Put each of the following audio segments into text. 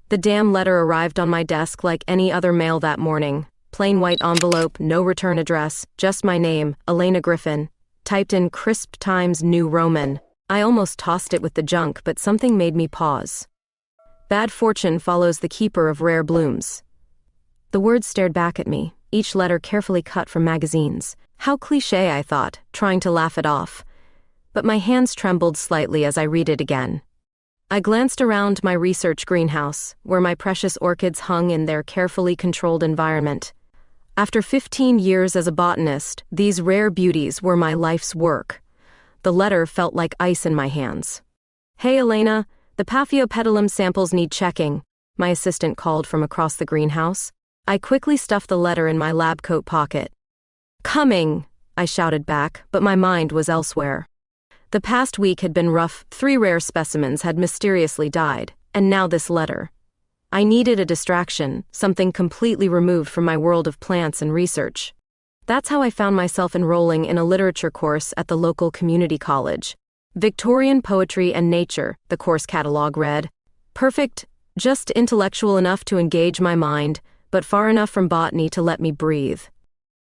The damn letter arrived on my desk like any other mail that morning. Plain white envelope, no return address, just my name, Elena Griffin, typed in crisp Times New Roman. I almost tossed it with the junk, but something made me pause. Bad fortune follows the keeper of rare blooms. The words stared back at me, each letter carefully cut from magazines. How cliché, I thought, trying to laugh it off. But my hands trembled slightly as I read it again. I glanced around my research greenhouse, where my precious orchids hung in their carefully controlled environment. After 15 years as a botanist, these rare beauties were my life's work. The letter felt like ice in my hands. "Hey Elena, the Paphiopedilum samples need checking," my assistant called from across the greenhouse. I quickly stuffed the letter in my lab coat pocket. "Coming," I shouted back, but my mind was elsewhere. The past week had been rough. 3 rare specimens had mysteriously died, and now this letter. I needed a distraction, something completely removed from my world of plants and research. That's how I found myself enrolling in a literature course at the local community college. Victorian Poetry and Nature, the course catalog read. Perfect, just intellectual enough to engage my mind, but far enough from botany to let me breathe.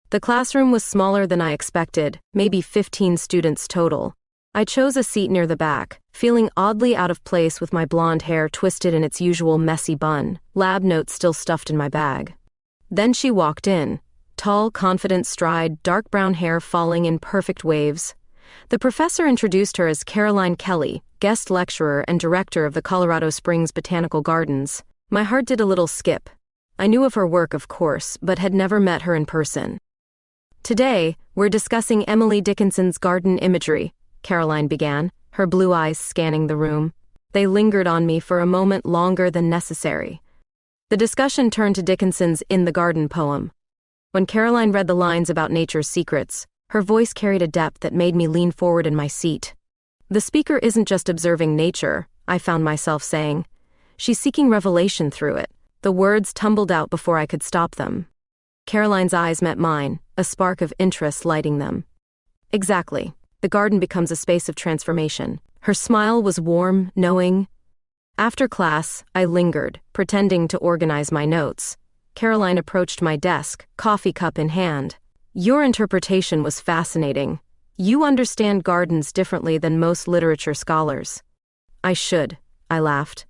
The classroom was smaller than I expected, maybe 15 students total. I chose a seat near the back, feeling oddly out of place with my blonde hair twisted in its usual messy bun, lab notes still stuffed in my bag. Then she walked in. Tall, confident stride, dark brown hair falling in perfect waves. The professor introduced her as Caroline Kelly, guest lecturer and director of the Colorado Springs Botanical Gardens. My heart did a little skip. I knew of her work, of course, but had never met her in person. "Today, we're discussing Emily Dickinson's garden imagery," Caroline began, her blue eyes scanning the room. They lingered on me for a moment longer than necessary. The discussion turned to Dickinson's In the Garden poem. When Caroline read the lines about nature's secrets, her voice carried a depth that made me lean forward in my seat. The speaker isn't just observing nature, I found myself saying. She's seeking revelation through it. The words tumbled out before I could stop them. Caroline's eyes met mine, a spark of interest lighting them. Exactly. The garden becomes a space of transformation. Her smile was warm, knowing. After class, I lingered, pretending to organize my notes. Caroline approached my desk, coffee cup in hand. "Your interpretation was fascinating. You understand gardens differently than most literature scholars." "I should," I laughed.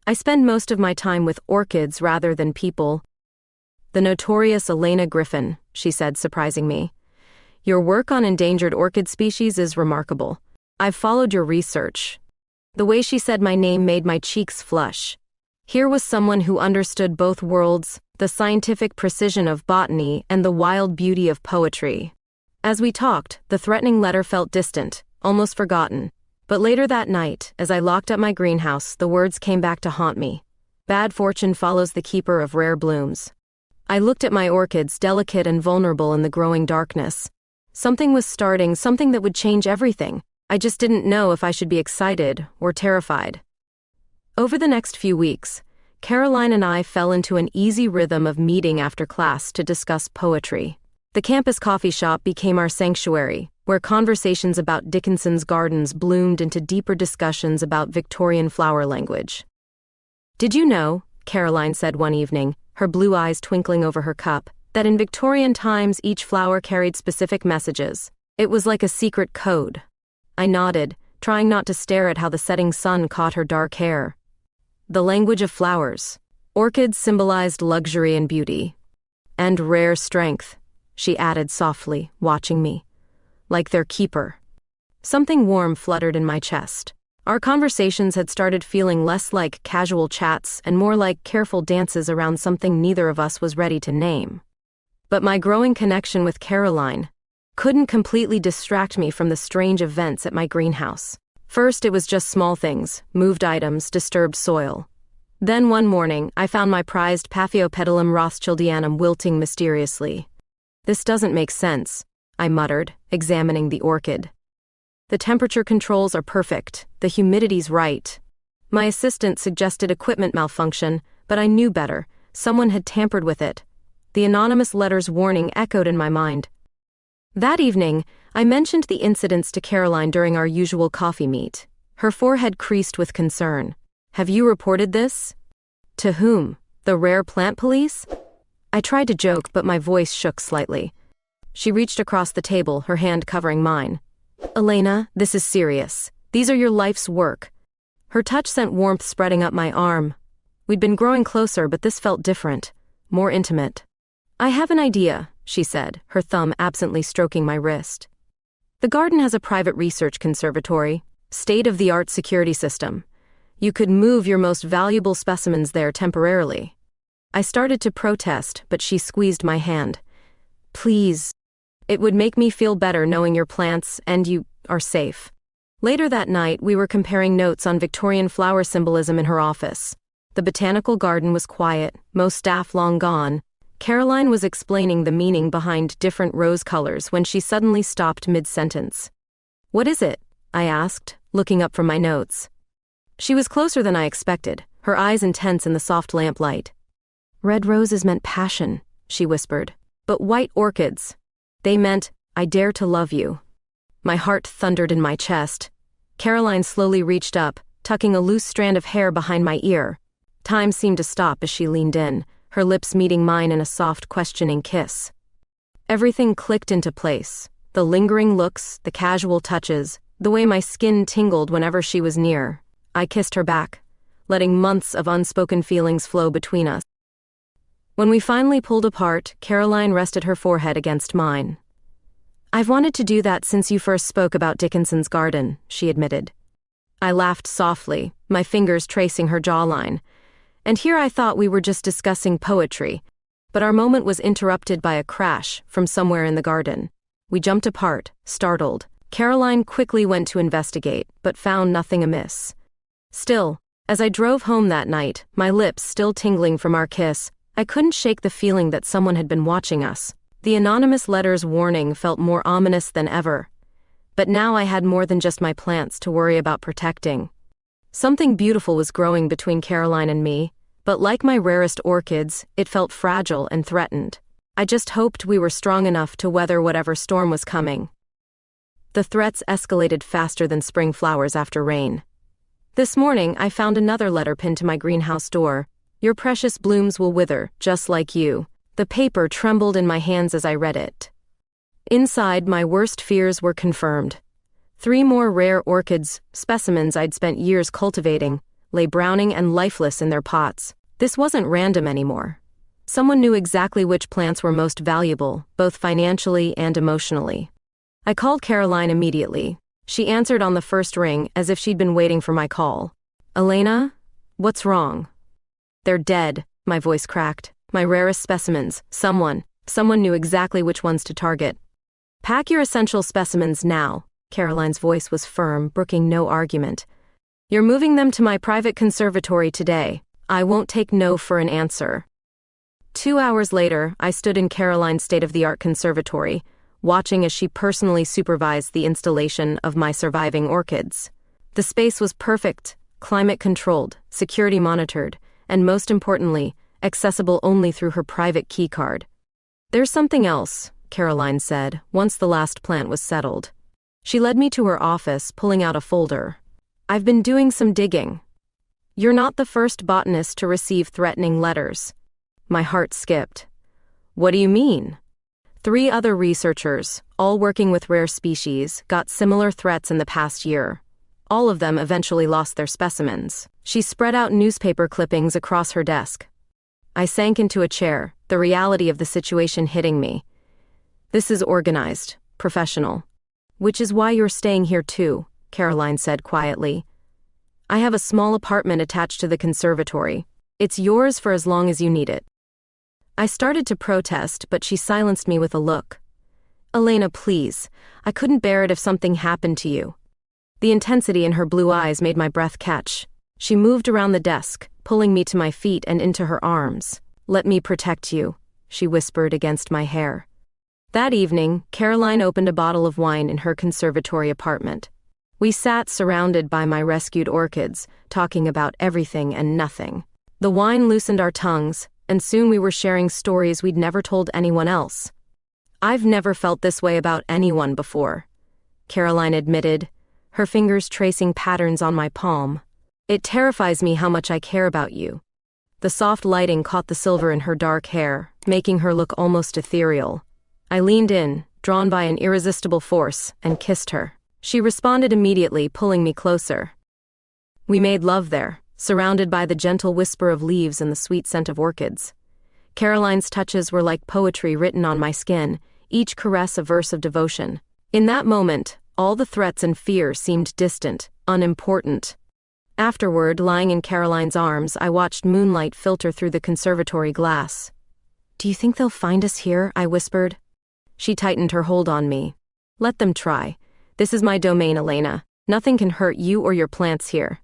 "I spend most of my time with orchids rather than people." "The notorious Elena Griffin," she said, surprising me. "Your work on endangered orchid species is remarkable. I've followed your research." The way she said my name made my cheeks flush. Here was someone who understood both worlds, the scientific precision of botany and the wild beauty of poetry. As we talked, the threatening letter felt distant, almost forgotten. But later that night, as I locked up my greenhouse, the words came back to haunt me. Bad fortune follows the keeper of rare blooms. I looked at my orchids, delicate and vulnerable in the growing darkness. Something was starting, something that would change everything. I just didn't know if I should be excited or terrified. Over the next few weeks, Caroline and I fell into an easy rhythm of meeting after class to discuss poetry. The campus coffee shop became our sanctuary, where conversations about Dickinson's gardens bloomed into deeper discussions about Victorian flower language. "Did you know," Caroline said one evening, her blue eyes twinkling over her cup, "that in Victorian times each flower carried specific messages? It was like a secret code." I nodded, trying not to stare at how the setting sun caught her dark hair. "The language of flowers. Orchids symbolized luxury and beauty. And rare strength," she added softly, watching me. "Like their keeper." Something warm fluttered in my chest. Our conversations had started feeling less like casual chats and more like careful dances around something neither of us was ready to name. But my growing connection with Caroline couldn't completely distract me from the strange events at my greenhouse. First, it was just small things, moved items, disturbed soil. Then one morning, I found my prized Paphiopedilum rothschildianum wilting mysteriously. "This doesn't make sense," I muttered, examining the orchid. "The temperature controls are perfect, the humidity's right." My assistant suggested equipment malfunction, but I knew better. Someone had tampered with it. The anonymous letter's warning echoed in my mind. That evening, I mentioned the incidents to Caroline during our usual coffee meet. Her forehead creased with concern. "Have you reported this?" To whom? The rare plant police? I tried to joke, but my voice shook slightly. She reached across the table, her hand covering mine. Elena, this is serious. These are your life's work. Her touch sent warmth spreading up my arm. We'd been growing closer, but this felt different, more intimate. I have an idea, she said, her thumb absently stroking my wrist. The garden has a private research conservatory, state-of-the-art security system. You could move your most valuable specimens there temporarily. I started to protest, but she squeezed my hand. Please. It would make me feel better knowing your plants and you are safe. Later that night, we were comparing notes on Victorian flower symbolism in her office. The botanical garden was quiet, most staff long gone. Caroline was explaining the meaning behind different rose colors when she suddenly stopped mid-sentence. What is it? I asked, looking up from my notes. She was closer than I expected, her eyes intense in the soft lamplight. Red roses meant passion, she whispered. But white orchids, they meant, I dare to love you. My heart thundered in my chest. Caroline slowly reached up, tucking a loose strand of hair behind my ear. Time seemed to stop as she leaned in, her lips meeting mine in a soft, questioning kiss. Everything clicked into place. The lingering looks, the casual touches, the way my skin tingled whenever she was near. I kissed her back, letting months of unspoken feelings flow between us. When we finally pulled apart, Caroline rested her forehead against mine. I've wanted to do that since you first spoke about Dickinson's garden, she admitted. I laughed softly, my fingers tracing her jawline. And here I thought we were just discussing poetry, but our moment was interrupted by a crash from somewhere in the garden. We jumped apart, startled. Caroline quickly went to investigate, but found nothing amiss. Still, as I drove home that night, my lips still tingling from our kiss, I couldn't shake the feeling that someone had been watching us. The anonymous letter's warning felt more ominous than ever. But now I had more than just my plants to worry about protecting. Something beautiful was growing between Caroline and me, but like my rarest orchids, it felt fragile and threatened. I just hoped we were strong enough to weather whatever storm was coming. The threats escalated faster than spring flowers after rain. This morning, I found another letter pinned to my greenhouse door. Your precious blooms will wither, just like you. The paper trembled in my hands as I read it. Inside, my worst fears were confirmed. 3 more rare orchids, specimens I'd spent years cultivating, lay browning and lifeless in their pots. This wasn't random anymore. Someone knew exactly which plants were most valuable, both financially and emotionally. I called Caroline immediately. She answered on the first ring as if she'd been waiting for my call. Elena? What's wrong? They're dead, my voice cracked. My rarest specimens, someone knew exactly which ones to target. Pack your essential specimens now. Caroline's voice was firm, brooking no argument. You're moving them to my private conservatory today. I won't take no for an answer. 2 hours later, I stood in Caroline's state-of-the-art conservatory, watching as she personally supervised the installation of my surviving orchids. The space was perfect, climate-controlled, security-monitored, and most importantly, accessible only through her private key card. There's something else, Caroline said, once the last plant was settled. She led me to her office, pulling out a folder. I've been doing some digging. You're not the first botanist to receive threatening letters. My heart skipped. What do you mean? 3 other researchers, all working with rare species, got similar threats in the past year. All of them eventually lost their specimens. She spread out newspaper clippings across her desk. I sank into a chair, the reality of the situation hitting me. This is organized, professional. Which is why you're staying here too, Caroline said quietly. I have a small apartment attached to the conservatory. It's yours for as long as you need it. I started to protest, but she silenced me with a look. Elena, please. I couldn't bear it if something happened to you. The intensity in her blue eyes made my breath catch. She moved around the desk, pulling me to my feet and into her arms. Let me protect you, she whispered against my hair. That evening, Caroline opened a bottle of wine in her conservatory apartment. We sat surrounded by my rescued orchids, talking about everything and nothing. The wine loosened our tongues, and soon we were sharing stories we'd never told anyone else. I've never felt this way about anyone before, Caroline admitted, her fingers tracing patterns on my palm. It terrifies me how much I care about you. The soft lighting caught the silver in her dark hair, making her look almost ethereal. I leaned in, drawn by an irresistible force, and kissed her. She responded immediately, pulling me closer. We made love there, surrounded by the gentle whisper of leaves and the sweet scent of orchids. Caroline's touches were like poetry written on my skin, each caress a verse of devotion. In that moment, all the threats and fear seemed distant, unimportant. Afterward, lying in Caroline's arms, I watched moonlight filter through the conservatory glass. "Do you think they'll find us here?" I whispered. She tightened her hold on me. "Let them try. This is my domain, Elena. Nothing can hurt you or your plants here."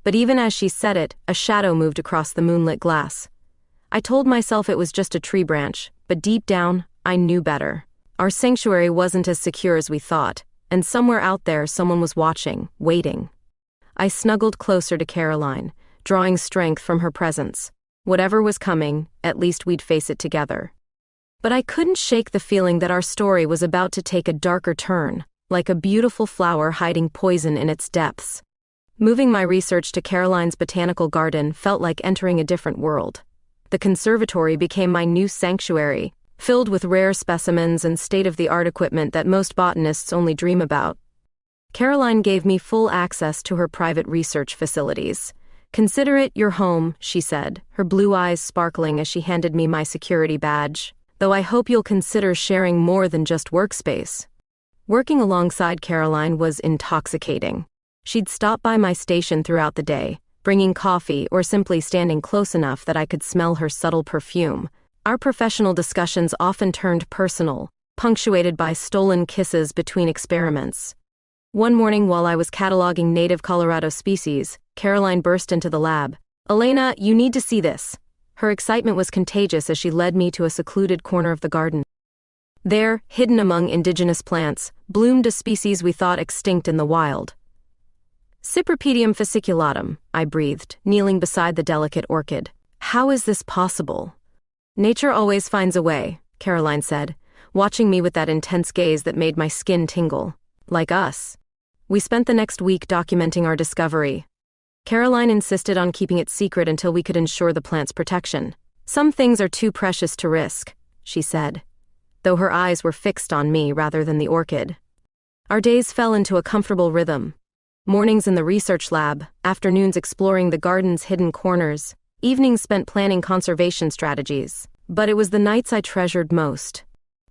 But even as she said it, a shadow moved across the moonlit glass. I told myself it was just a tree branch, but deep down, I knew better. Our sanctuary wasn't as secure as we thought, and somewhere out there someone was watching, waiting. I snuggled closer to Caroline, drawing strength from her presence. Whatever was coming, at least we'd face it together. But I couldn't shake the feeling that our story was about to take a darker turn, like a beautiful flower hiding poison in its depths. Moving my research to Caroline's botanical garden felt like entering a different world. The conservatory became my new sanctuary, filled with rare specimens and state-of-the-art equipment that most botanists only dream about. Caroline gave me full access to her private research facilities. "Consider it your home," she said, her blue eyes sparkling as she handed me my security badge. "Though I hope you'll consider sharing more than just workspace." Working alongside Caroline was intoxicating. She'd stop by my station throughout the day, bringing coffee or simply standing close enough that I could smell her subtle perfume. Our professional discussions often turned personal, punctuated by stolen kisses between experiments. One morning while I was cataloging native Colorado species, Caroline burst into the lab. "Elena, you need to see this." Her excitement was contagious as she led me to a secluded corner of the garden. There, hidden among indigenous plants, bloomed a species we thought extinct in the wild. "Cypripedium fasciculatum," I breathed, kneeling beside the delicate orchid. "How is this possible?" "Nature always finds a way," Caroline said, watching me with that intense gaze that made my skin tingle. "Like us." We spent the next week documenting our discovery. Caroline insisted on keeping it secret until we could ensure the plant's protection. "Some things are too precious to risk," she said, though her eyes were fixed on me rather than the orchid. Our days fell into a comfortable rhythm. Mornings in the research lab, afternoons exploring the garden's hidden corners, evenings spent planning conservation strategies. But it was the nights I treasured most.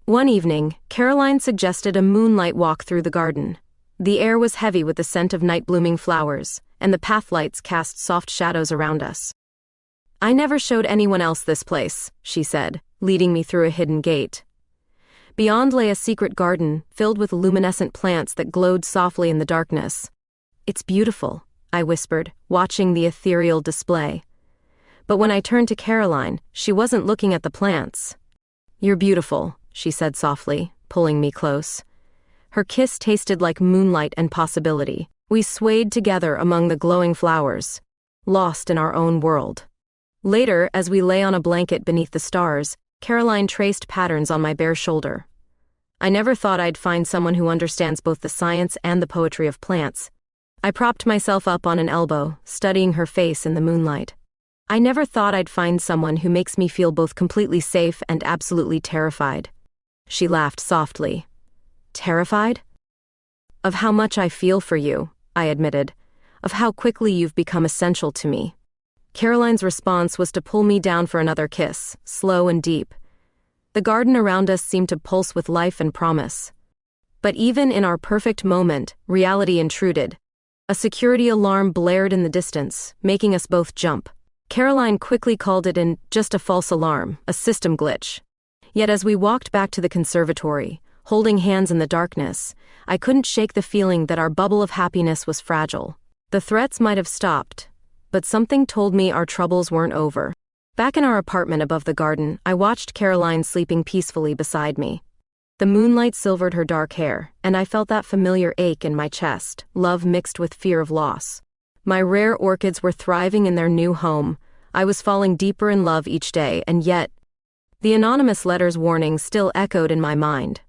One evening, Caroline suggested a moonlight walk through the garden. The air was heavy with the scent of night-blooming flowers, and the pathlights cast soft shadows around us. "I never showed anyone else this place," she said, leading me through a hidden gate. Beyond lay a secret garden, filled with luminescent plants that glowed softly in the darkness. "It's beautiful," I whispered, watching the ethereal display. But when I turned to Caroline, she wasn't looking at the plants. "You're beautiful," she said softly, pulling me close. Her kiss tasted like moonlight and possibility. We swayed together among the glowing flowers, lost in our own world. Later, as we lay on a blanket beneath the stars, Caroline traced patterns on my bare shoulder. I never thought I'd find someone who understands both the science and the poetry of plants. I propped myself up on an elbow, studying her face in the moonlight. I never thought I'd find someone who makes me feel both completely safe and absolutely terrified. She laughed softly. "Terrified?" "Of how much I feel for you," I admitted. "Of how quickly you've become essential to me." Caroline's response was to pull me down for another kiss, slow and deep. The garden around us seemed to pulse with life and promise. But even in our perfect moment, reality intruded. A security alarm blared in the distance, making us both jump. Caroline quickly called it just a false alarm, a system glitch. Yet as we walked back to the conservatory, holding hands in the darkness, I couldn't shake the feeling that our bubble of happiness was fragile. The threats might have stopped, but something told me our troubles weren't over. Back in our apartment above the garden, I watched Caroline sleeping peacefully beside me. The moonlight silvered her dark hair, and I felt that familiar ache in my chest, love mixed with fear of loss. My rare orchids were thriving in their new home. I was falling deeper in love each day, and yet, the anonymous letter's warning still echoed in my mind.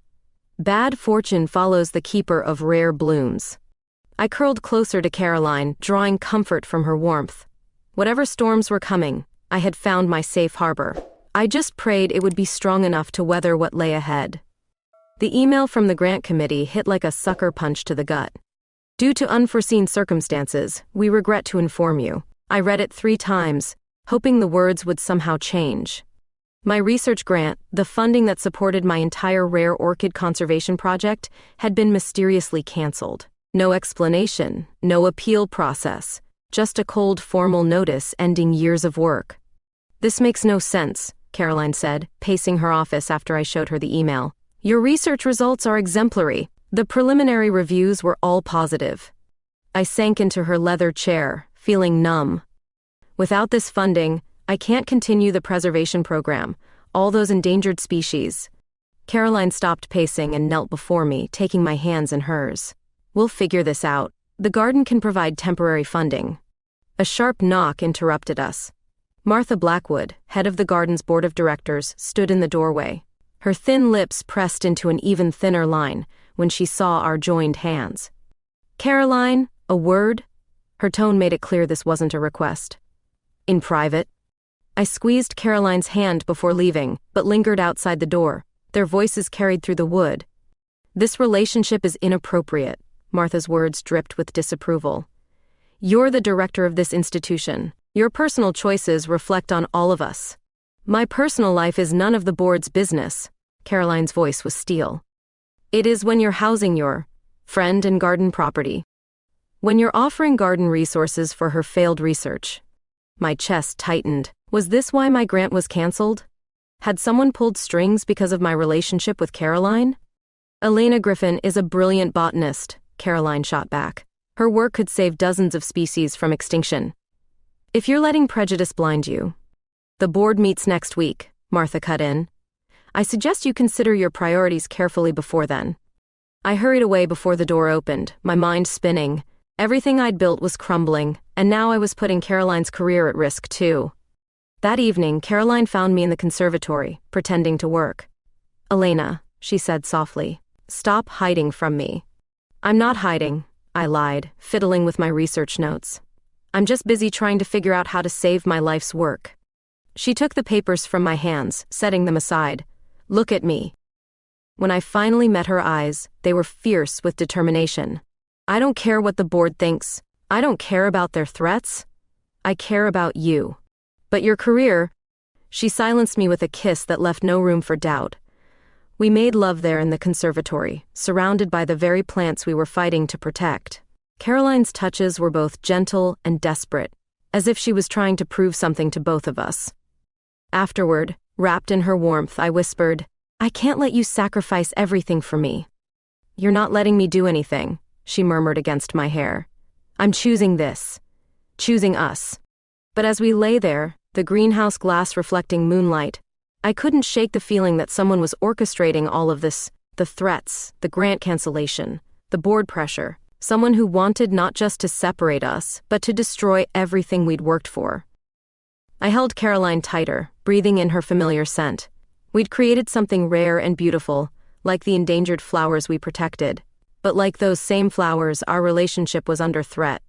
Bad fortune follows the keeper of rare blooms. I curled closer to Caroline, drawing comfort from her warmth. Whatever storms were coming, I had found my safe harbor. I just prayed it would be strong enough to weather what lay ahead. The email from the grant committee hit like a sucker punch to the gut. Due to unforeseen circumstances, we regret to inform you. I read it 3 times, hoping the words would somehow change. My research grant, the funding that supported my entire rare orchid conservation project, had been mysteriously canceled. No explanation, no appeal process, just a cold formal notice ending years of work. "This makes no sense," Caroline said, pacing her office after I showed her the email. "Your research results are exemplary. The preliminary reviews were all positive." I sank into her leather chair, feeling numb. "Without this funding, I can't continue the preservation program, all those endangered species." Caroline stopped pacing and knelt before me, taking my hands in hers. "We'll figure this out. The garden can provide temporary funding." A sharp knock interrupted us. Martha Blackwood, head of the garden's board of directors, stood in the doorway. Her thin lips pressed into an even thinner line when she saw our joined hands. "Caroline, a word?" Her tone made it clear this wasn't a request. "In private." I squeezed Caroline's hand before leaving, but lingered outside the door. Their voices carried through the wood. "This relationship is inappropriate," Martha's words dripped with disapproval. "You're the director of this institution. Your personal choices reflect on all of us. My personal life is none of the board's business." Caroline's voice was steel. "It is when you're housing your friend and garden property. When you're offering garden resources for her failed research." My chest tightened. Was this why my grant was canceled? Had someone pulled strings because of my relationship with Caroline? "Elena Griffin is a brilliant botanist," Caroline shot back. "Her work could save dozens of species from extinction. If you're letting prejudice blind you." "The board meets next week," Martha cut in. "I suggest you consider your priorities carefully before then." I hurried away before the door opened, my mind spinning. Everything I'd built was crumbling, and now I was putting Caroline's career at risk too. That evening, Caroline found me in the conservatory, pretending to work. "Elena," she said softly, "stop hiding from me." "I'm not hiding," I lied, fiddling with my research notes. "I'm just busy trying to figure out how to save my life's work." She took the papers from my hands, setting them aside. "Look at me." When I finally met her eyes, they were fierce with determination. "I don't care what the board thinks. I don't care about their threats. I care about you. But your career..." She silenced me with a kiss that left no room for doubt. We made love there in the conservatory, surrounded by the very plants we were fighting to protect. Caroline's touches were both gentle and desperate, as if she was trying to prove something to both of us. Afterward, wrapped in her warmth, I whispered, "I can't let you sacrifice everything for me." "You're not letting me do anything," she murmured against my hair. "I'm choosing this. Choosing us." But as we lay there, the greenhouse glass reflecting moonlight, I couldn't shake the feeling that someone was orchestrating all of this, the threats, the grant cancellation, the board pressure, someone who wanted not just to separate us, but to destroy everything we'd worked for. I held Caroline tighter, breathing in her familiar scent. We'd created something rare and beautiful, like the endangered flowers we protected. But like those same flowers, our relationship was under threat.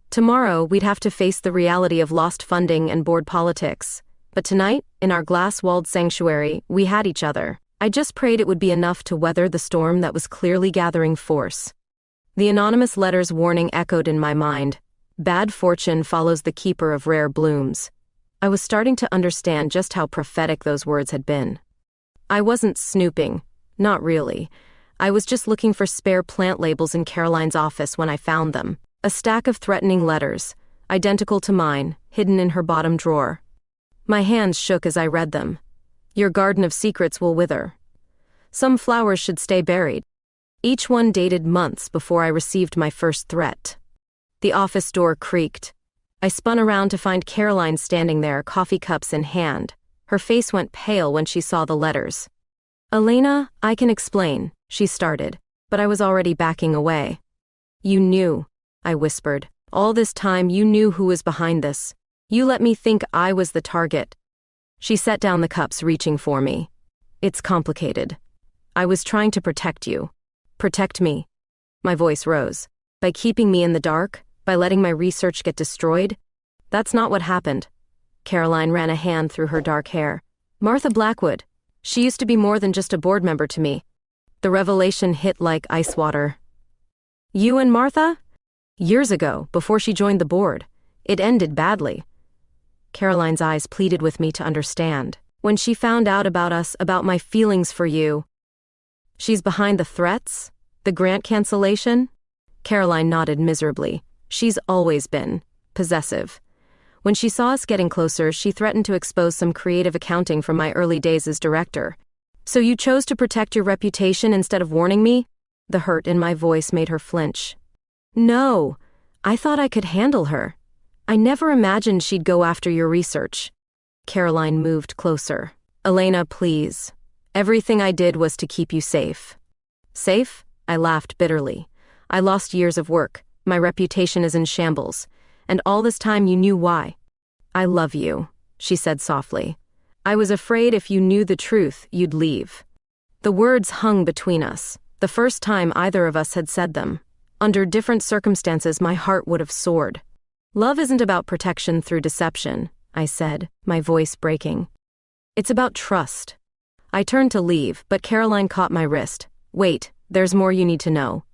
Tomorrow, we'd have to face the reality of lost funding and board politics. But tonight, in our glass-walled sanctuary, we had each other. I just prayed it would be enough to weather the storm that was clearly gathering force. The anonymous letter's warning echoed in my mind. Bad fortune follows the keeper of rare blooms. I was starting to understand just how prophetic those words had been. I wasn't snooping. Not really. I was just looking for spare plant labels in Caroline's office when I found them. A stack of threatening letters, identical to mine, hidden in her bottom drawer. My hands shook as I read them. "Your garden of secrets will wither. Some flowers should stay buried." Each one dated months before I received my first threat. The office door creaked. I spun around to find Caroline standing there, coffee cups in hand. Her face went pale when she saw the letters. "Elena, I can explain," she started, but I was already backing away. "You knew," I whispered. "All this time you knew who was behind this. You let me think I was the target." She set down the cups, reaching for me. "It's complicated. I was trying to protect you." "Protect me?" My voice rose. "By keeping me in the dark? By letting my research get destroyed?" "That's not what happened." Caroline ran a hand through her dark hair. Martha Blackwood. She used to be more than just a board member to me. The revelation hit like ice water. You and Martha? Years ago, before she joined the board. It ended badly. Caroline's eyes pleaded with me to understand. When she found out about us, about my feelings for you. She's behind the threats? The grant cancellation? Caroline nodded miserably. She's always been possessive. When she saw us getting closer, she threatened to expose some creative accounting from my early days as director. So you chose to protect your reputation instead of warning me? The hurt in my voice made her flinch. No, I thought I could handle her. I never imagined she'd go after your research. Caroline moved closer. Elena, please. Everything I did was to keep you safe. Safe? I laughed bitterly. I lost years of work. My reputation is in shambles. And all this time you knew why. I love you, she said softly. I was afraid if you knew the truth, you'd leave. The words hung between us, the first time either of us had said them. Under different circumstances, my heart would have soared. Love isn't about protection through deception, I said, my voice breaking. It's about trust. I turned to leave, but Caroline caught my wrist. Wait, there's more you need to know.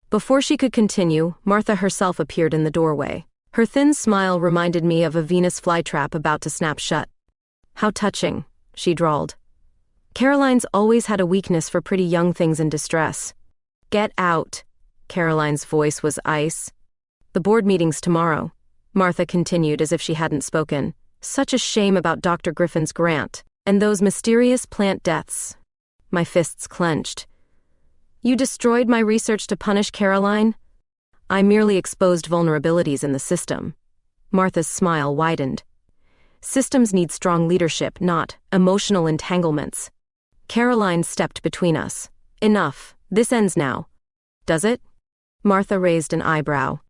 Before she could continue, Martha herself appeared in the doorway. Her thin smile reminded me of a Venus flytrap about to snap shut. How touching, she drawled. Caroline's always had a weakness for pretty young things in distress. Get out. Caroline's voice was ice. The board meeting's tomorrow. Martha continued as if she hadn't spoken. Such a shame about Dr. Griffin's grant, and those mysterious plant deaths. My fists clenched. You destroyed my research to punish Caroline? I merely exposed vulnerabilities in the system. Martha's smile widened. Systems need strong leadership, not emotional entanglements. Caroline stepped between us. Enough. This ends now. Does it? Martha raised an eyebrow.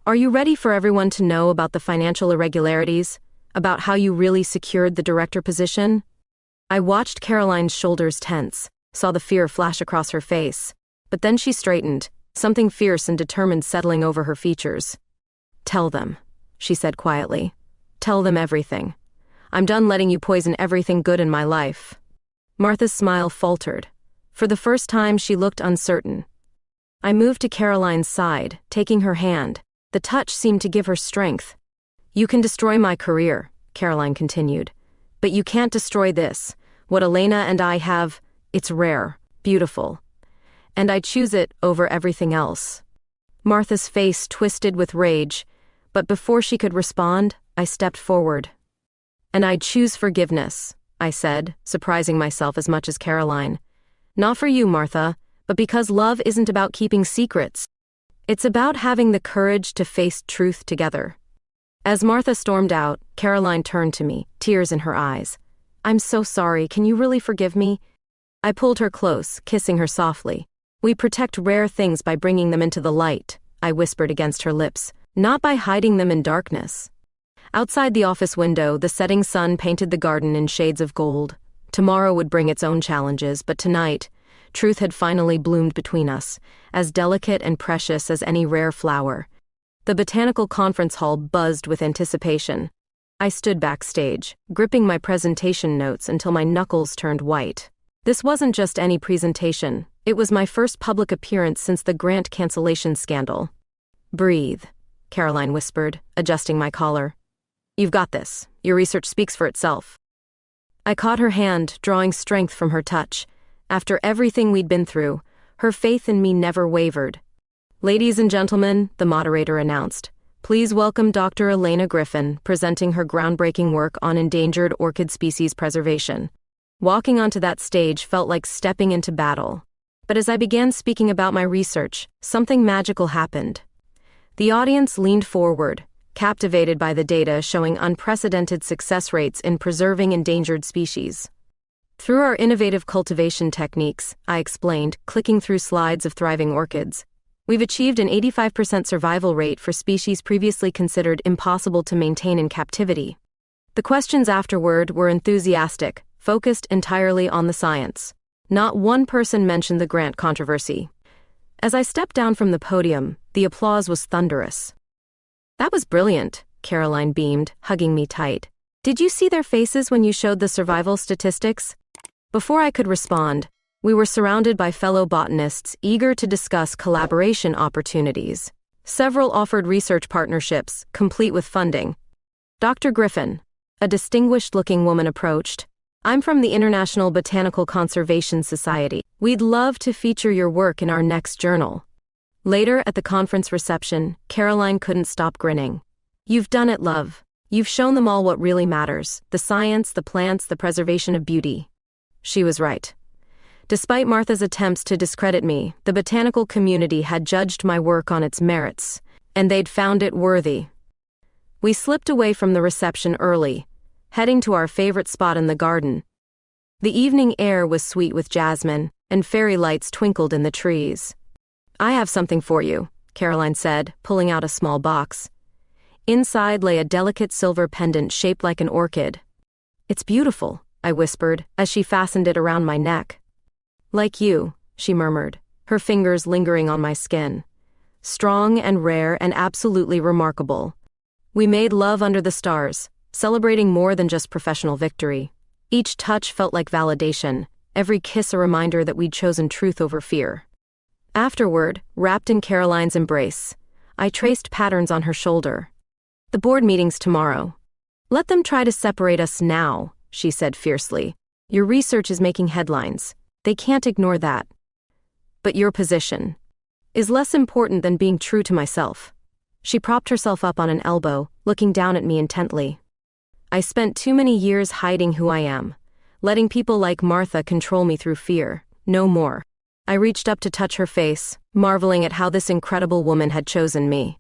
Are you ready for everyone to know about the financial irregularities? About how you really secured the director position? I watched Caroline's shoulders tense, saw the fear flash across her face. But then she straightened, something fierce and determined settling over her features. Tell them, she said quietly. Tell them everything. I'm done letting you poison everything good in my life. Martha's smile faltered. For the first time, she looked uncertain. I moved to Caroline's side, taking her hand. The touch seemed to give her strength. You can destroy my career, Caroline continued. But you can't destroy this. What Elena and I have, it's rare, beautiful. And I choose it over everything else. Martha's face twisted with rage, but before she could respond, I stepped forward. And I'd choose forgiveness, I said, surprising myself as much as Caroline. Not for you, Martha, but because love isn't about keeping secrets. It's about having the courage to face truth together. As Martha stormed out, Caroline turned to me, tears in her eyes. I'm so sorry, can you really forgive me? I pulled her close, kissing her softly. We protect rare things by bringing them into the light, I whispered against her lips, not by hiding them in darkness. Outside the office window, the setting sun painted the garden in shades of gold. Tomorrow would bring its own challenges, but tonight, truth had finally bloomed between us, as delicate and precious as any rare flower. The botanical conference hall buzzed with anticipation. I stood backstage, gripping my presentation notes until my knuckles turned white. This wasn't just any presentation. It was my first public appearance since the grant cancellation scandal. Breathe, Caroline whispered, adjusting my collar. You've got this. Your research speaks for itself. I caught her hand, drawing strength from her touch. After everything we'd been through, her faith in me never wavered. Ladies and gentlemen, the moderator announced, please welcome Dr. Elena Griffin, presenting her groundbreaking work on endangered orchid species preservation. Walking onto that stage felt like stepping into battle. But as I began speaking about my research, something magical happened. The audience leaned forward, captivated by the data showing unprecedented success rates in preserving endangered species. Through our innovative cultivation techniques, I explained, clicking through slides of thriving orchids, we've achieved an 85% survival rate for species previously considered impossible to maintain in captivity. The questions afterward were enthusiastic, focused entirely on the science. Not one person mentioned the grant controversy. As I stepped down from the podium, the applause was thunderous. That was brilliant, Caroline beamed, hugging me tight. Did you see their faces when you showed the survival statistics? Before I could respond, we were surrounded by fellow botanists eager to discuss collaboration opportunities. Several offered research partnerships, complete with funding. Dr. Griffin, a distinguished-looking woman, approached. I'm from the International Botanical Conservation Society. We'd love to feature your work in our next journal. Later, at the conference reception, Caroline couldn't stop grinning. You've done it, love. You've shown them all what really matters: the science, the plants, the preservation of beauty. She was right. Despite Martha's attempts to discredit me, the botanical community had judged my work on its merits, and they'd found it worthy. We slipped away from the reception early, heading to our favorite spot in the garden. The evening air was sweet with jasmine, and fairy lights twinkled in the trees. I have something for you, Caroline said, pulling out a small box. Inside lay a delicate silver pendant shaped like an orchid. It's beautiful, I whispered, as she fastened it around my neck. Like you, she murmured, her fingers lingering on my skin. Strong and rare and absolutely remarkable. We made love under the stars, celebrating more than just professional victory. Each touch felt like validation, every kiss a reminder that we'd chosen truth over fear. Afterward, wrapped in Caroline's embrace, I traced patterns on her shoulder. The board meeting's tomorrow. Let them try to separate us now, she said fiercely. Your research is making headlines. They can't ignore that. But your position is less important than being true to myself. She propped herself up on an elbow, looking down at me intently. I spent too many years hiding who I am, letting people like Martha control me through fear. No more. I reached up to touch her face, marveling at how this incredible woman had chosen me.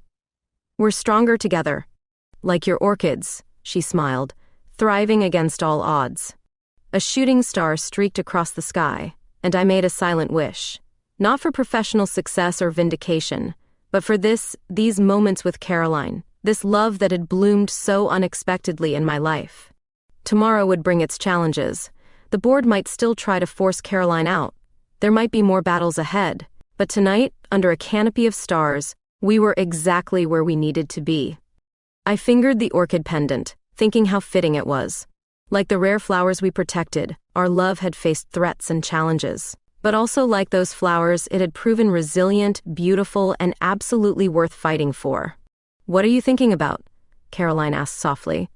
We're stronger together. Like your orchids, she smiled, thriving against all odds. A shooting star streaked across the sky, and I made a silent wish. Not for professional success or vindication, but for these moments with Caroline, this love that had bloomed so unexpectedly in my life. Tomorrow would bring its challenges. The board might still try to force Caroline out. There might be more battles ahead, but tonight, under a canopy of stars, we were exactly where we needed to be. I fingered the orchid pendant, thinking how fitting it was. Like the rare flowers we protected, our love had faced threats and challenges. But also like those flowers, it had proven resilient, beautiful, and absolutely worth fighting for. What are you thinking about? Caroline asked softly.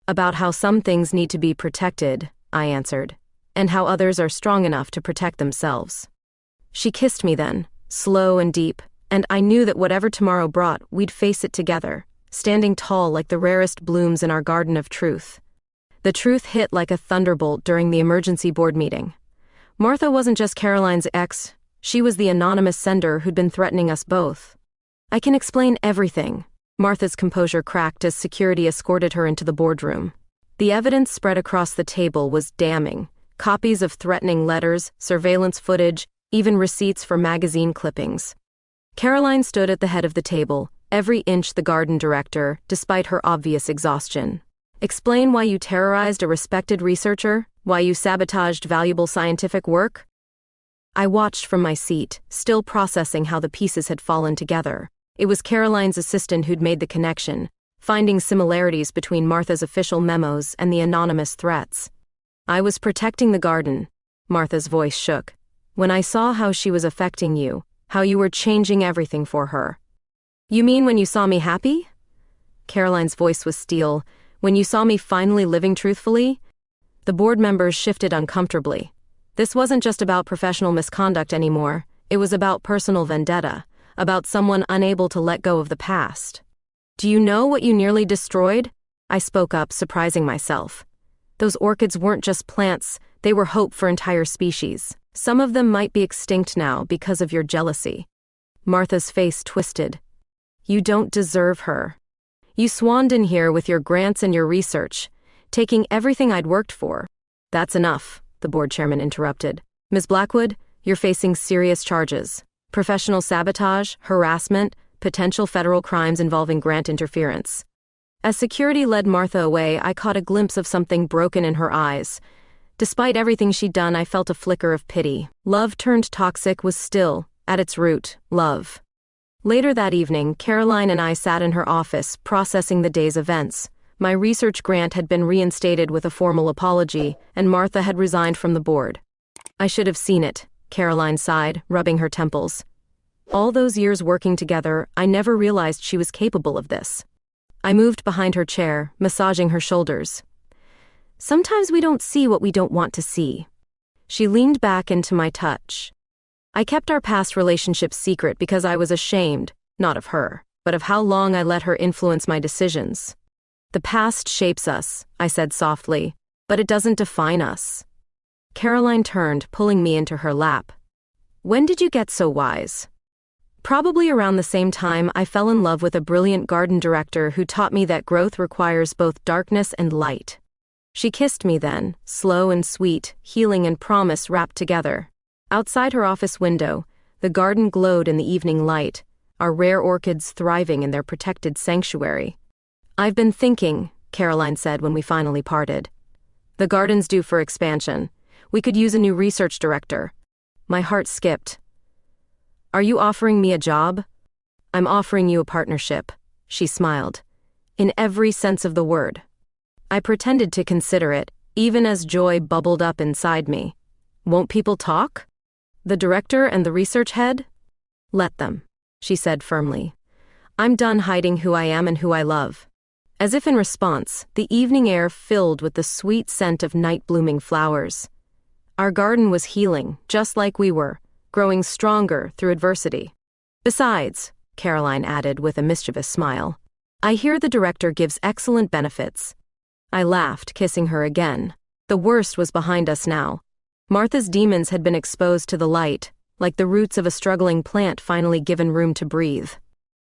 About how some things need to be protected, I answered, and how others are strong enough to protect themselves. She kissed me then, slow and deep, and I knew that whatever tomorrow brought, we'd face it together, standing tall like the rarest blooms in our garden of truth. The truth hit like a thunderbolt during the emergency board meeting. Martha wasn't just Caroline's ex, she was the anonymous sender who'd been threatening us both. I can explain everything. Martha's composure cracked as security escorted her into the boardroom. The evidence spread across the table was damning. Copies of threatening letters, surveillance footage, even receipts for magazine clippings. Caroline stood at the head of the table, every inch the garden director, despite her obvious exhaustion. Explain why you terrorized a respected researcher, why you sabotaged valuable scientific work? I watched from my seat, still processing how the pieces had fallen together. It was Caroline's assistant who'd made the connection, finding similarities between Martha's official memos and the anonymous threats. I was protecting the garden. Martha's voice shook. When I saw how she was affecting you, how you were changing everything for her. You mean when you saw me happy? Caroline's voice was steel. When you saw me finally living truthfully? The board members shifted uncomfortably. This wasn't just about professional misconduct anymore. It was about personal vendetta, about someone unable to let go of the past. Do you know what you nearly destroyed? I spoke up, surprising myself. Those orchids weren't just plants, they were hope for entire species. Some of them might be extinct now because of your jealousy. Martha's face twisted. You don't deserve her. You swanned in here with your grants and your research, taking everything I'd worked for. That's enough, the board chairman interrupted. Ms. Blackwood, you're facing serious charges. Professional sabotage, harassment, potential federal crimes involving grant interference. As security led Martha away, I caught a glimpse of something broken in her eyes. Despite everything she'd done, I felt a flicker of pity. Love turned toxic was still, at its root, love. Later that evening, Caroline and I sat in her office, processing the day's events. My research grant had been reinstated with a formal apology, and Martha had resigned from the board. I should have seen it, Caroline sighed, rubbing her temples. All those years working together, I never realized she was capable of this. I moved behind her chair, massaging her shoulders. Sometimes we don't see what we don't want to see. She leaned back into my touch. I kept our past relationship secret because I was ashamed, not of her, but of how long I let her influence my decisions. The past shapes us, I said softly, but it doesn't define us. Caroline turned, pulling me into her lap. When did you get so wise? Probably around the same time I fell in love with a brilliant garden director who taught me that growth requires both darkness and light. She kissed me then, slow and sweet, healing and promise wrapped together. Outside her office window, the garden glowed in the evening light, our rare orchids thriving in their protected sanctuary. I've been thinking, Caroline said when we finally parted. The garden's due for expansion. We could use a new research director. My heart skipped. Are you offering me a job? I'm offering you a partnership, she smiled. In every sense of the word. I pretended to consider it, even as joy bubbled up inside me. Won't people talk? The director and the research head? Let them, she said firmly. I'm done hiding who I am and who I love. As if in response, the evening air filled with the sweet scent of night-blooming flowers. Our garden was healing, just like we were, growing stronger through adversity. Besides, Caroline added with a mischievous smile, I hear the director gives excellent benefits. I laughed, kissing her again. The worst was behind us now. Martha's demons had been exposed to the light, like the roots of a struggling plant finally given room to breathe.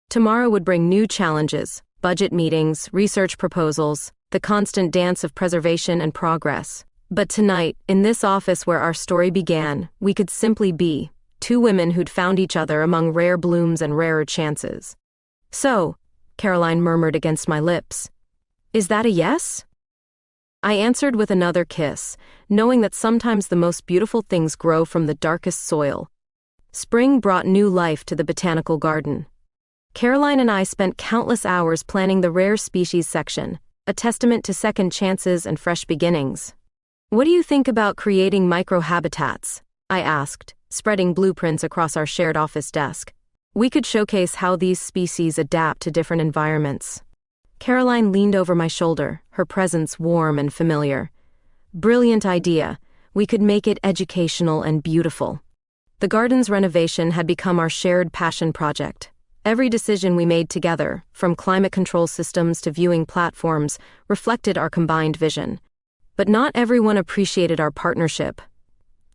Tomorrow would bring new challenges, budget meetings, research proposals, the constant dance of preservation and progress. But tonight, in this office where our story began, we could simply be two women who'd found each other among rare blooms and rarer chances. So, Caroline murmured against my lips, is that a yes? I answered with another kiss, knowing that sometimes the most beautiful things grow from the darkest soil. Spring brought new life to the botanical garden. Caroline and I spent countless hours planning the rare species section, a testament to second chances and fresh beginnings. What do you think about creating microhabitats? I asked, spreading blueprints across our shared office desk. We could showcase how these species adapt to different environments. Caroline leaned over my shoulder, her presence warm and familiar. Brilliant idea. We could make it educational and beautiful. The garden's renovation had become our shared passion project. Every decision we made together, from climate control systems to viewing platforms, reflected our combined vision. But not everyone appreciated our partnership.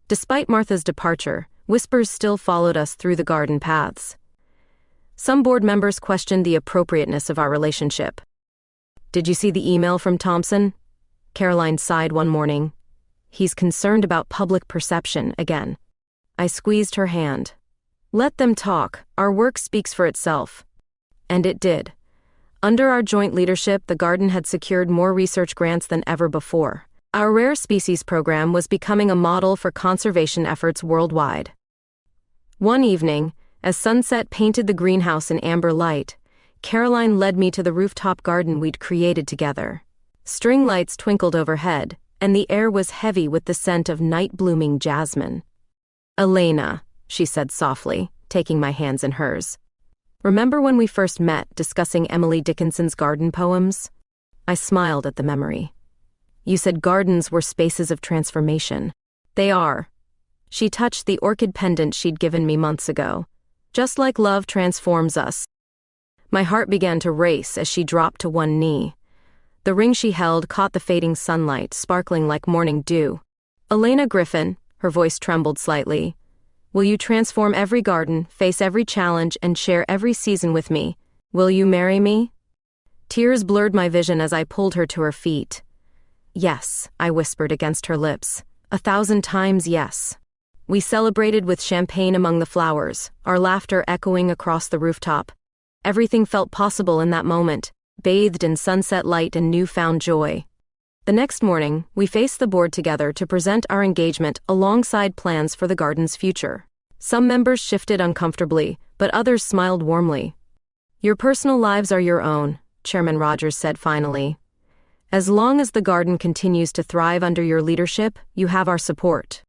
Despite Martha's departure, whispers still followed us through the garden paths. Some board members questioned the appropriateness of our relationship. Did you see the email from Thompson? Caroline sighed one morning. He's concerned about public perception again. I squeezed her hand. Let them talk. Our work speaks for itself. And it did. Under our joint leadership, the garden had secured more research grants than ever before. Our rare species program was becoming a model for conservation efforts worldwide. One evening, as sunset painted the greenhouse in amber light, Caroline led me to the rooftop garden we'd created together. String lights twinkled overhead, and the air was heavy with the scent of night-blooming jasmine. Elena, she said softly, taking my hands in hers. Remember when we first met, discussing Emily Dickinson's garden poems? I smiled at the memory. You said gardens were spaces of transformation. They are. She touched the orchid pendant she'd given me months ago. Just like love transforms us. My heart began to race as she dropped to one knee. The ring she held caught the fading sunlight, sparkling like morning dew. Elena Griffin, her voice trembled slightly. Will you transform every garden, face every challenge, and share every season with me? Will you marry me? Tears blurred my vision as I pulled her to her feet. Yes, I whispered against her lips. 1,000 times yes. We celebrated with champagne among the flowers, our laughter echoing across the rooftop. Everything felt possible in that moment, bathed in sunset light and newfound joy. The next morning, we faced the board together to present our engagement alongside plans for the garden's future. Some members shifted uncomfortably, but others smiled warmly. Your personal lives are your own, Chairman Rogers said finally. As long as the garden continues to thrive under your leadership, you have our support.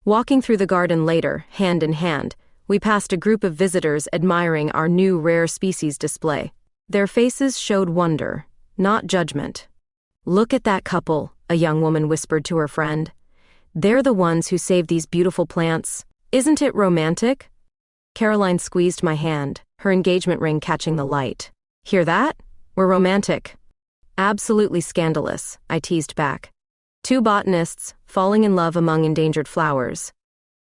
Walking through the garden later, hand in hand, we passed a group of visitors admiring our new rare species display. Their faces showed wonder, not judgment. "Look at that couple," a young woman whispered to her friend. "They're the ones who saved these beautiful plants. Isn't it romantic?" Caroline squeezed my hand, her engagement ring catching the light. "Hear that? We're romantic." "Absolutely scandalous," I teased back. Two botanists, falling in love among endangered flowers.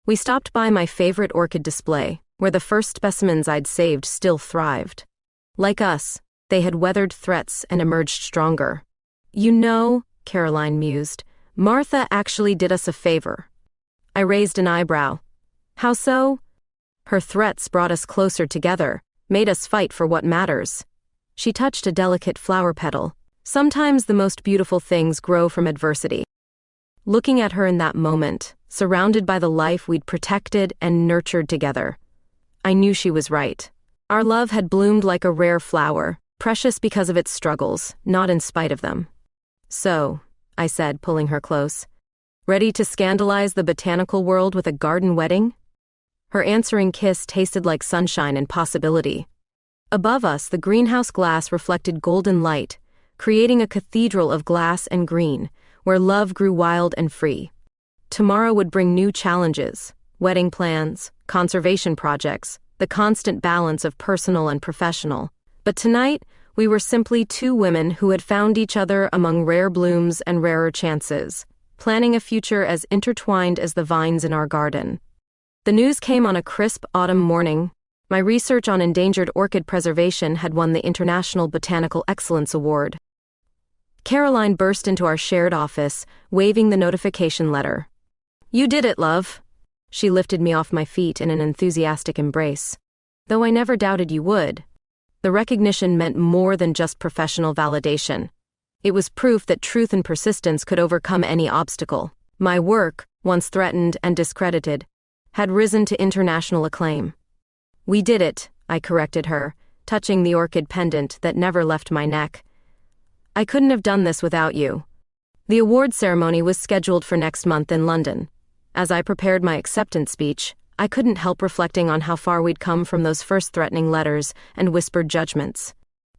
We stopped by my favorite orchid display, where the first specimens I'd saved still thrived. Like us, they had weathered threats and emerged stronger. "You know," Caroline mused, "Martha actually did us a favor." I raised an eyebrow. "How so?" "Her threats brought us closer together, made us fight for what matters." She touched a delicate flower petal. "Sometimes the most beautiful things grow from adversity." Looking at her in that moment, surrounded by the life we'd protected and nurtured together, I knew she was right. Our love had bloomed like a rare flower, precious because of its struggles, not in spite of them. "So," I said, pulling her close, "ready to scandalize the botanical world with a garden wedding?" Her answering kiss tasted like sunshine and possibility. Above us, the greenhouse glass reflected golden light, creating a cathedral of glass and green, where love grew wild and free. Tomorrow would bring new challenges: wedding plans, conservation projects, the constant balance of personal and professional. But tonight, we were simply two women who had found each other among rare blooms and rarer chances, planning a future as intertwined as the vines in our garden. The news came on a crisp autumn morning. My research on endangered orchid preservation had won the International Botanical Excellence Award. Caroline burst into our shared office, waving the notification letter. "You did it, love." She lifted me off my feet in an enthusiastic embrace. "Though I never doubted you would." The recognition meant more than just professional validation. It was proof that truth and persistence could overcome any obstacle. My work, once threatened and discredited, had risen to international acclaim. "We did it," I corrected her, touching the orchid pendant that never left my neck. "I couldn't have done this without you." The award ceremony was scheduled for next month in London. As I prepared my acceptance speech, I couldn't help reflecting on how far we'd come from those first threatening letters and whispered judgments.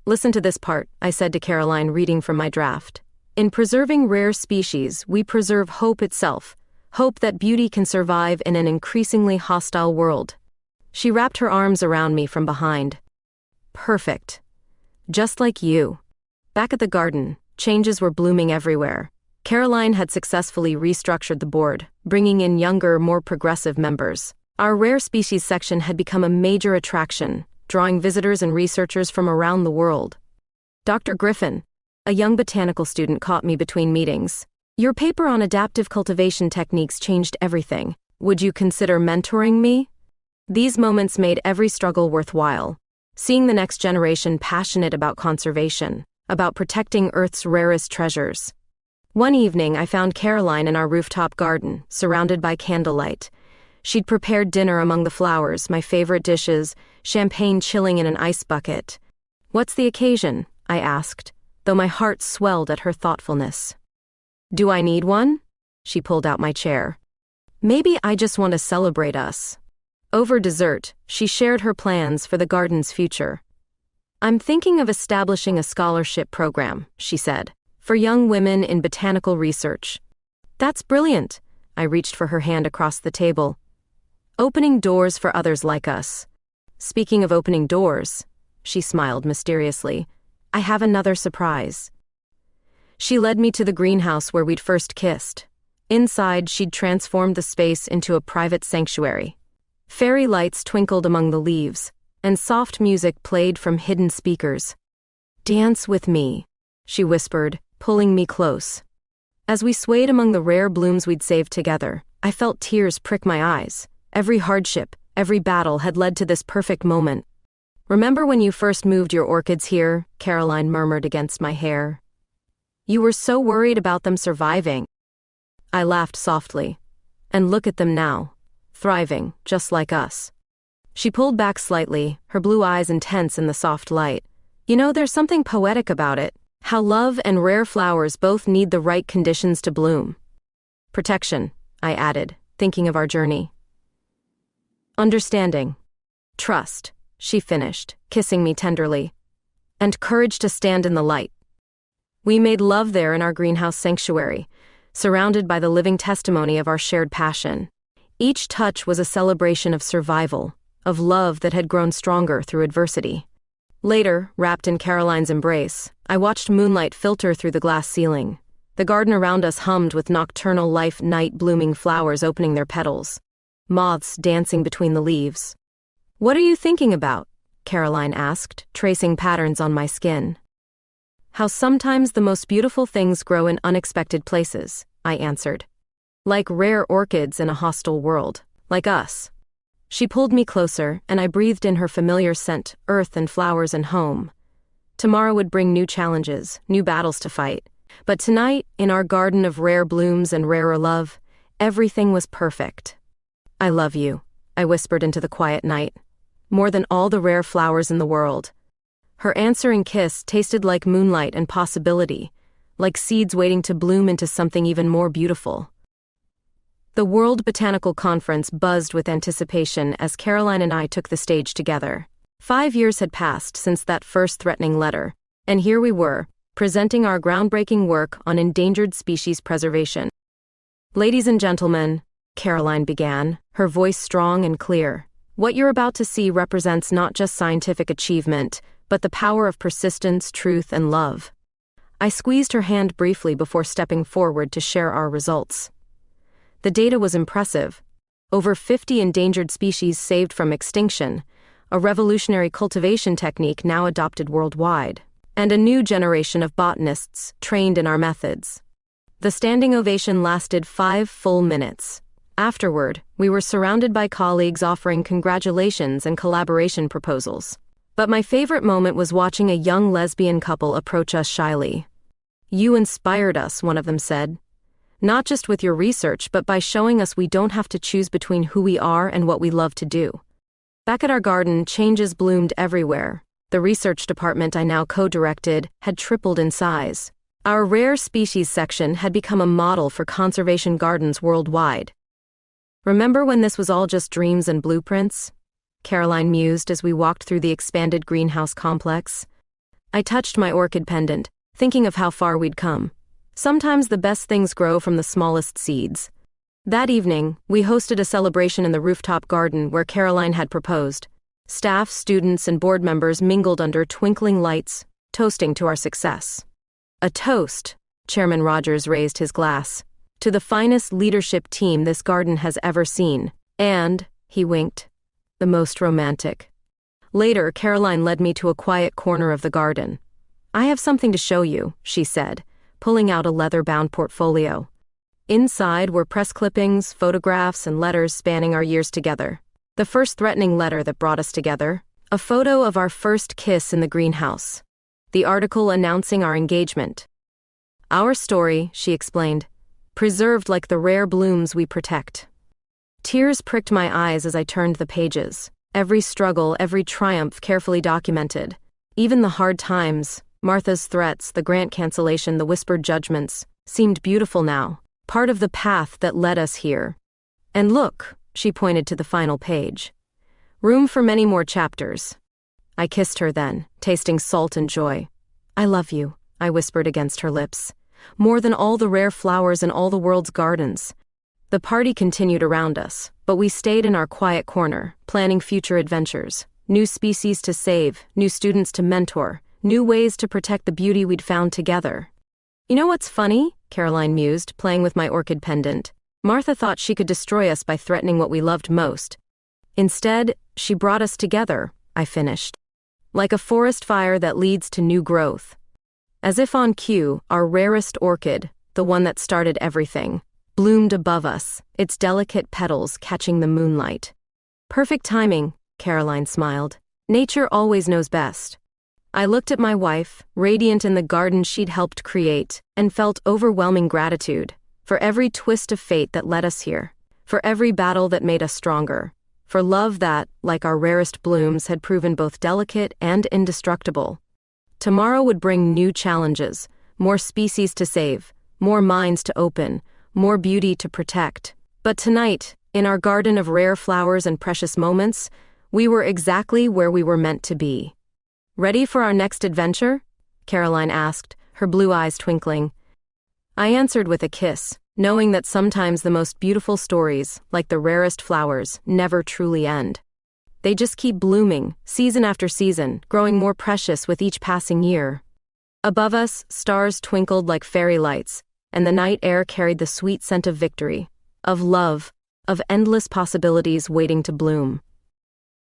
"Listen to this part," I said to Caroline, reading from my draft. "In preserving rare species, we preserve hope itself, hope that beauty can survive in an increasingly hostile world." She wrapped her arms around me from behind. "Perfect. Just like you." Back at the garden, changes were blooming everywhere. Caroline had successfully restructured the board, bringing in younger, more progressive members. Our rare species section had become a major attraction, drawing visitors and researchers from around the world. "Dr. Griffin," a young botanical student, caught me between meetings. "Your paper on adaptive cultivation techniques changed everything. Would you consider mentoring me?" These moments made every struggle worthwhile. Seeing the next generation passionate about conservation, about protecting Earth's rarest treasures. One evening, I found Caroline in our rooftop garden, surrounded by candlelight. She'd prepared dinner among the flowers, my favorite dishes, champagne chilling in an ice bucket. "What's the occasion?" I asked, though my heart swelled at her thoughtfulness. "Do I need one?" She pulled out my chair. "Maybe I just want to celebrate us." Over dessert, she shared her plans for the garden's future. "I'm thinking of establishing a scholarship program," she said, "for young women in botanical research." "That's brilliant." I reached for her hand across the table. "Opening doors for others like us." "Speaking of opening doors," she smiled mysteriously, "I have another surprise." She led me to the greenhouse where we'd first kissed. Inside, she'd transformed the space into a private sanctuary. Fairy lights twinkled among the leaves, and soft music played from hidden speakers. "Dance with me," she whispered, pulling me close. As we swayed among the rare blooms we'd saved together, I felt tears prick my eyes. Every hardship, every battle had led to this perfect moment. "Remember when you first moved your orchids here?" Caroline murmured against my hair. "You were so worried about them surviving." I laughed softly. "And look at them now, thriving, just like us." She pulled back slightly, her blue eyes intense in the soft light. "You know, there's something poetic about it. How love and rare flowers both need the right conditions to bloom. Protection, I added, thinking of our journey. Understanding. Trust, she finished, kissing me tenderly. And courage to stand in the light. We made love there in our greenhouse sanctuary, surrounded by the living testimony of our shared passion. Each touch was a celebration of survival, of love that had grown stronger through adversity. Later, wrapped in Caroline's embrace, I watched moonlight filter through the glass ceiling. The garden around us hummed with nocturnal life, night-blooming flowers opening their petals, moths dancing between the leaves. "What are you thinking about?" Caroline asked, tracing patterns on my skin. "How sometimes the most beautiful things grow in unexpected places," I answered. "Like rare orchids in a hostile world, like us." She pulled me closer, and I breathed in her familiar scent, earth and flowers and home. Tomorrow would bring new challenges, new battles to fight. But tonight, in our garden of rare blooms and rarer love, everything was perfect. "I love you," I whispered into the quiet night. "More than all the rare flowers in the world." Her answering kiss tasted like moonlight and possibility, like seeds waiting to bloom into something even more beautiful. The World Botanical Conference buzzed with anticipation as Caroline and I took the stage together. 5 years had passed since that first threatening letter, and here we were, presenting our groundbreaking work on endangered species preservation. "Ladies and gentlemen," Caroline began, her voice strong and clear, "what you're about to see represents not just scientific achievement, but the power of persistence, truth, and love." I squeezed her hand briefly before stepping forward to share our results. The data was impressive. Over 50 endangered species saved from extinction, a revolutionary cultivation technique now adopted worldwide, and a new generation of botanists trained in our methods. The standing ovation lasted 5 full minutes. Afterward, we were surrounded by colleagues offering congratulations and collaboration proposals. But my favorite moment was watching a young lesbian couple approach us shyly. "You inspired us," one of them said. "Not just with your research, but by showing us we don't have to choose between who we are and what we love to do." Back at our garden, changes bloomed everywhere. The research department I now co-directed had tripled in size. Our rare species section had become a model for conservation gardens worldwide. "Remember when this was all just dreams and blueprints?" Caroline mused as we walked through the expanded greenhouse complex. I touched my orchid pendant, thinking of how far we'd come. Sometimes the best things grow from the smallest seeds. That evening, we hosted a celebration in the rooftop garden where Caroline had proposed. Staff, students, and board members mingled under twinkling lights, toasting to our success. "A toast," Chairman Rogers raised his glass, "to the finest leadership team this garden has ever seen, and," he winked, "the most romantic." Later, Caroline led me to a quiet corner of the garden. "I have something to show you," she said, pulling out a leather-bound portfolio. Inside were press clippings, photographs, and letters spanning our years together. The first threatening letter that brought us together, a photo of our first kiss in the greenhouse, the article announcing our engagement. "Our story," she explained, "preserved like the rare blooms we protect." Tears pricked my eyes as I turned the pages. Every struggle, every triumph carefully documented. Even the hard times, Martha's threats, the grant cancellation, the whispered judgments, seemed beautiful now, part of the path that led us here. "And look," she pointed to the final page. "Room for many more chapters." I kissed her then, tasting salt and joy. "I love you," I whispered against her lips. "More than all the rare flowers in all the world's gardens." The party continued around us, but we stayed in our quiet corner, planning future adventures. New species to save, new students to mentor, new ways to protect the beauty we'd found together. "You know what's funny?" Caroline mused, playing with my orchid pendant. "Martha thought she could destroy us by threatening what we loved most. Instead, she brought us together," I finished. "Like a forest fire that leads to new growth." As if on cue, our rarest orchid, the one that started everything, bloomed above us, its delicate petals catching the moonlight. "Perfect timing," Caroline smiled. "Nature always knows best." I looked at my wife, radiant in the garden she'd helped create, and felt overwhelming gratitude for every twist of fate that led us here, for every battle that made us stronger, for love that, like our rarest blooms, had proven both delicate and indestructible. Tomorrow would bring new challenges, more species to save, more minds to open, more beauty to protect. But tonight, in our garden of rare flowers and precious moments, we were exactly where we were meant to be. Ready for our next adventure? Caroline asked, her blue eyes twinkling. I answered with a kiss, knowing that sometimes the most beautiful stories, like the rarest flowers, never truly end. They just keep blooming, season after season, growing more precious with each passing year. Above us, stars twinkled like fairy lights, and the night air carried the sweet scent of victory, of love, of endless possibilities waiting to bloom.